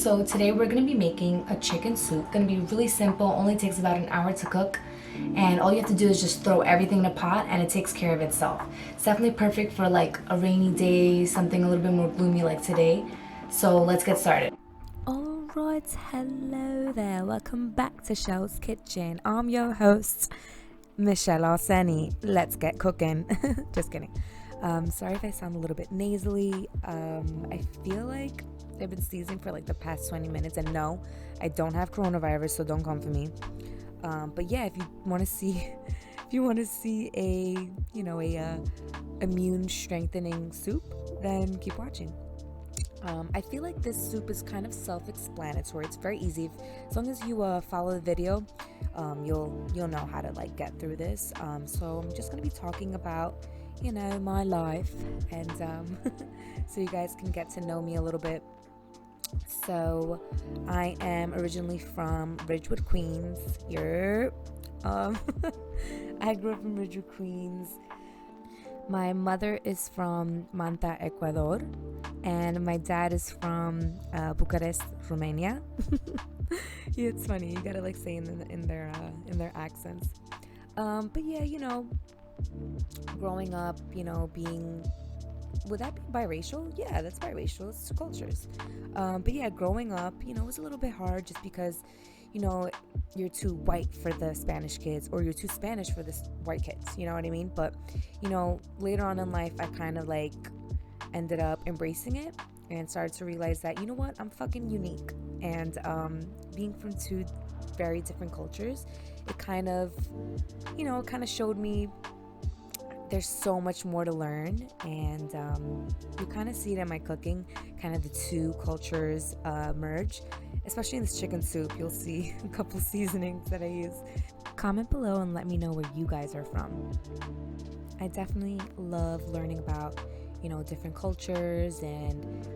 So today we're gonna be making a chicken soup. Gonna be really simple, only takes about an hour to cook. And all you have to do is just throw everything in a pot and it takes care of itself. It's definitely perfect for like a rainy day, something a little bit more gloomy like today. So let's get started. Alright, hello there. Welcome back to Shell's Kitchen. I'm your host, Michelle Arseni. Let's get cooking. Just kidding. Sorry if I sound a little bit nasally. I feel like I've been sneezing for like the past 20 minutes, and no, I don't have coronavirus, so don't come for me. But yeah, if you want to see, if you want to see a immune strengthening soup, then keep watching. I feel like this soup is kind of self-explanatory. It's very easy. As long as you follow the video, you'll know how to like get through this. So I'm just gonna be talking about my life, and so you guys can get to know me a little bit. So I am originally from Ridgewood, Queens. Um, I grew up in Ridgewood, Queens. My mother is from Manta, Ecuador, and my dad is from Bucharest, Romania. Yeah, it's funny. You gotta like say in their accents. But yeah, growing up, being, would that be biracial? Yeah, that's biracial. It's two cultures. But yeah, growing up, it was a little bit hard just because, you're too white for the Spanish kids, or you're too Spanish for the white kids. You know what I mean? But later on in life, I kind of like ended up embracing it and started to realize that I'm fucking unique. And being from two very different cultures, it kind of showed me there's so much more to learn. And you kind of see it in my cooking, kind of the two cultures merge. Especially in this chicken soup, you'll see a couple seasonings that I use. Comment below and let me know where you guys are from. I definitely love learning about different cultures, and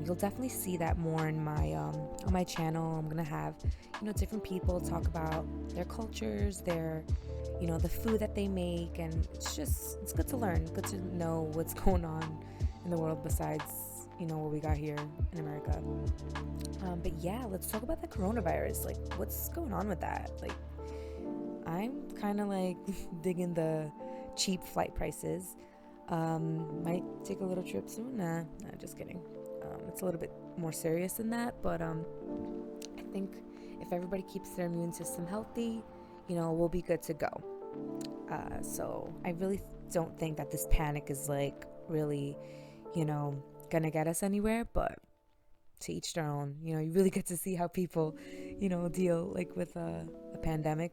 you'll definitely see that more in my on my channel. I'm gonna have different people talk about their cultures, their the food that they make, and it's good to learn, good to know what's going on in the world besides what we got here in America. But yeah, let's talk about the coronavirus. Like, what's going on with that? Like, I'm kind of like digging the cheap flight prices. Might take a little trip soon. Nah, just kidding. It's a little bit more serious than that, but I think if everybody keeps their immune system healthy, we'll be good to go. So I really don't think that this panic is like really, gonna get us anywhere, but to each their own. You really get to see how people deal like with a pandemic.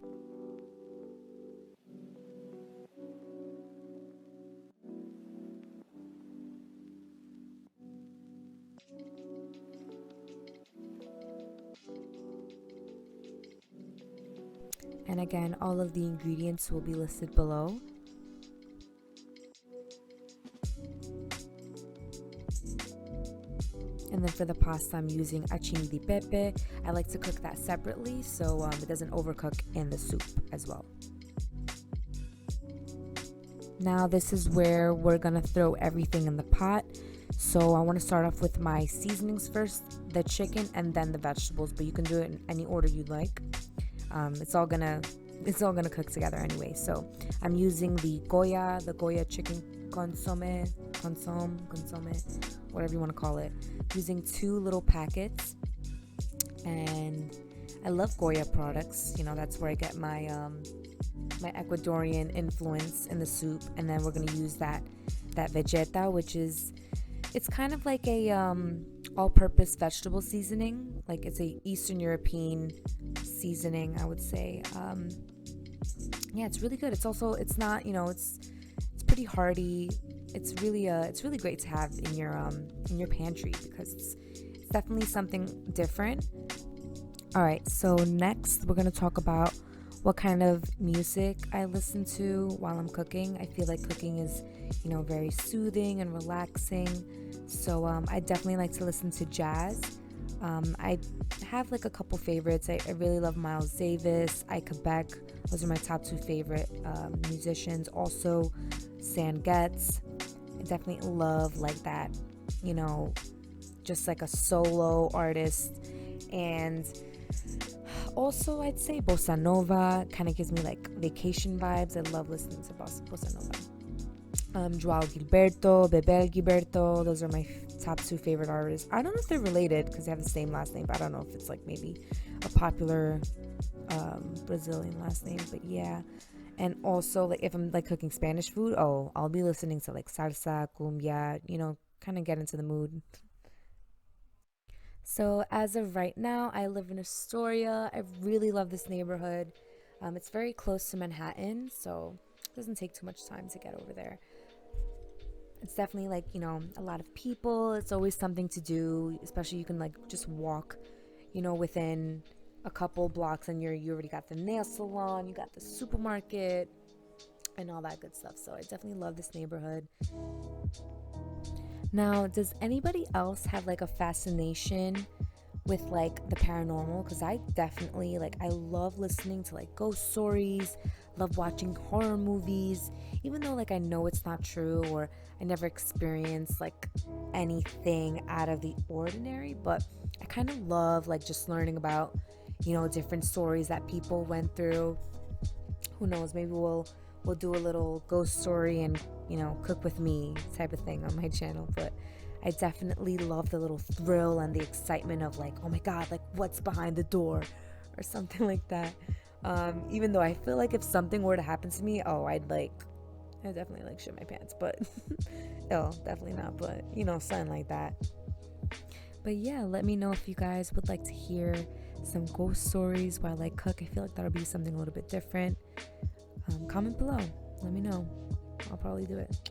And again, all of the ingredients will be listed below. And then for the pasta, I'm using Acini di pepe. I like to cook that separately so it doesn't overcook in the soup as well. Now this is where we're gonna throw everything in the pot. So I want to start off with my seasonings first, the chicken, and then the vegetables. But you can do it in any order you'd like. It's all gonna cook together anyway. So I'm using the Goya Chicken consomme, whatever you want to call it. Using 2 little packets, and I love Goya products. That's where I get my my Ecuadorian influence in the soup. And then we're gonna use that Vegeta, which is, it's kind of like a all-purpose vegetable seasoning. Like, it's a Eastern European seasoning, I would say. Yeah, it's really good. It's also, it's not, it's pretty hearty. It's really great to have in your pantry, because it's definitely something different. All right, so next we're gonna talk about what kind of music I listen to while I'm cooking. I feel like cooking is very soothing and relaxing. So I definitely like to listen to jazz. I have like a couple favorites. I really love Miles Davis, Quebec. Those are my top 2 favorite musicians. Also, Stan Getz. I definitely love like that, just like a solo artist. And also, I'd say bossa nova kind of gives me like vacation vibes. I love listening to bossa nova. Joao Gilberto, Bebel Gilberto, those are my top two favorite artists. I don't know if they're related because they have the same last name, but I don't know if it's like maybe a popular Brazilian last name, but yeah. And also, like if I'm like cooking Spanish food, oh, I'll be listening to like salsa, cumbia, kind of get into the mood. So as of right now, I live in Astoria. I really love this neighborhood. It's very close to Manhattan, so it doesn't take too much time to get over there. It's definitely like, a lot of people. It's always something to do, especially you can like just walk, within a couple blocks and you already got the nail salon, you got the supermarket and all that good stuff. So I definitely love this neighborhood. Now, does anybody else have like a fascination with like the paranormal? Because I definitely like, I love listening to like ghost stories, love watching horror movies, even though like I know it's not true or I never experienced like anything out of the ordinary, but I kind of love like just learning about different stories that people went through. Who knows, maybe we'll do a little ghost story and cook with me type of thing on my channel. But I definitely love the little thrill and the excitement of like, oh my god, like what's behind the door or something like that. Even though I feel like if something were to happen to me, I'd definitely like shit my pants, but no, definitely not, but something like that. But yeah, let me know if you guys would like to hear some ghost stories while I cook. I feel like that'll be something a little bit different. Comment below, let me know. I'll probably do it.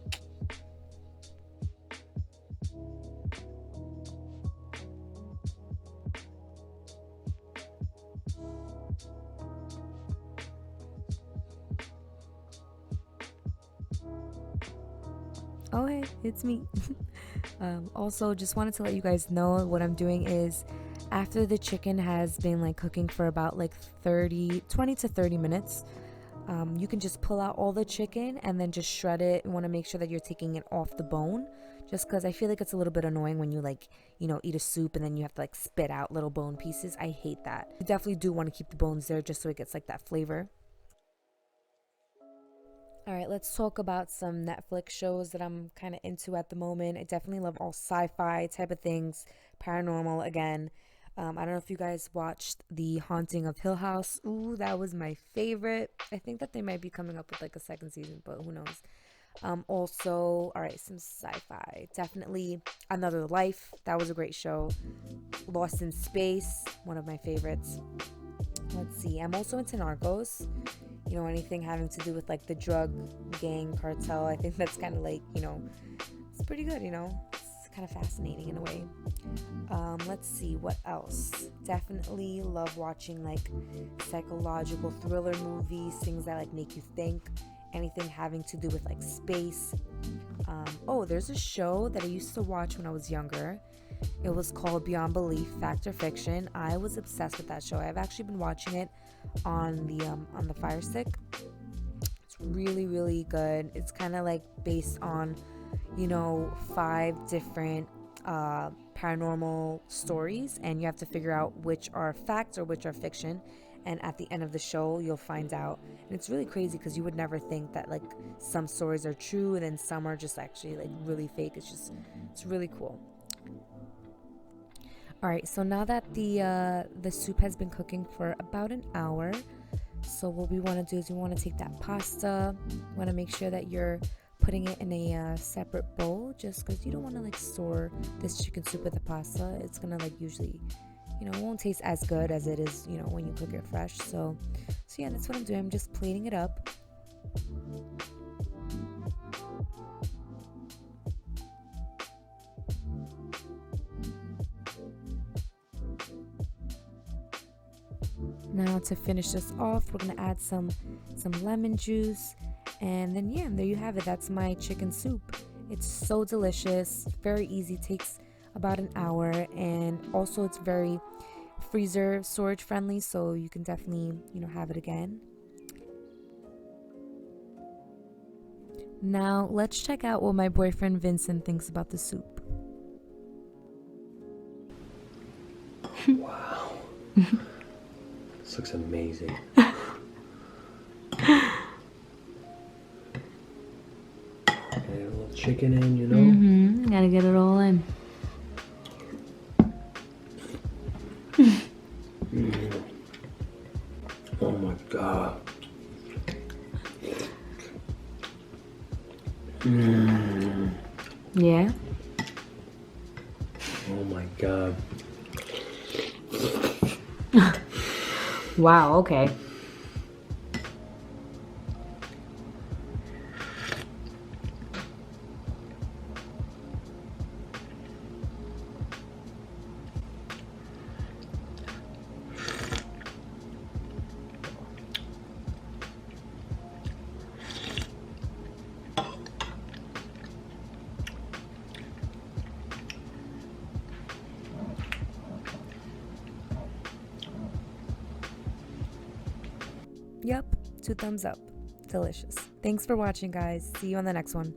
Oh hey, it's me. Also, just wanted to let you guys know what I'm doing is after the chicken has been like cooking for about like 20 to 30 minutes, you can just pull out all the chicken and then just shred it. You want to make sure that you're taking it off the bone, just because I feel like it's a little bit annoying when you like eat a soup and then you have to like spit out little bone pieces. I hate that. You definitely do want to keep the bones there just so it gets like that flavor. All right, let's talk about some Netflix shows that I'm kind of into at the moment. I definitely love all sci-fi type of things, paranormal again. I don't know if you guys watched The Haunting of Hill House. Ooh, that was my favorite. I think that they might be coming up with like a second season, but who knows. Also, all right, some sci-fi. Definitely Another Life. That was a great show. Lost in Space, one of my favorites. Let's see. I'm also into Narcos. Anything having to do with like the drug gang cartel. I think that's kind of like, it's pretty good, It's kind of fascinating in a way. Let's see what else. Definitely love watching like psychological thriller movies, things that like make you think. Anything having to do with like space. There's a show that I used to watch when I was younger. It was called Beyond Belief, Fact or Fiction. I was obsessed with that show. I've actually been watching it on the Fire Stick. It's really, really good. It's kind of like based on 5 different paranormal stories, and you have to figure out which are facts or which are fiction. And at the end of the show, you'll find out. And it's really crazy because you would never think that like some stories are true and then some are just actually like really fake. It's really cool. All right, so now that the soup has been cooking for about an hour, so what we want to do is we want to take that pasta. We want to make sure that you're putting it in a separate bowl, just because you don't want to like store this chicken soup with the pasta. It's gonna like usually, it won't taste as good as it is, when you cook it fresh. So yeah, that's what I'm doing. I'm just plating it up. Now to finish this off, we're gonna add some lemon juice, and then yeah, there you have it. That's my chicken soup. It's so delicious, very easy, takes about an hour, and also it's very freezer storage friendly, so you can definitely have it again. Now let's check out what my boyfriend Vincent thinks about the soup. Wow. This looks amazing. Okay, a little chicken in, you know? Mm-hmm. Gotta get it all in. Oh my god. Yeah. Oh my god. Wow, okay. Yep, 2 thumbs up. Delicious. Thanks for watching, guys. See you on the next one.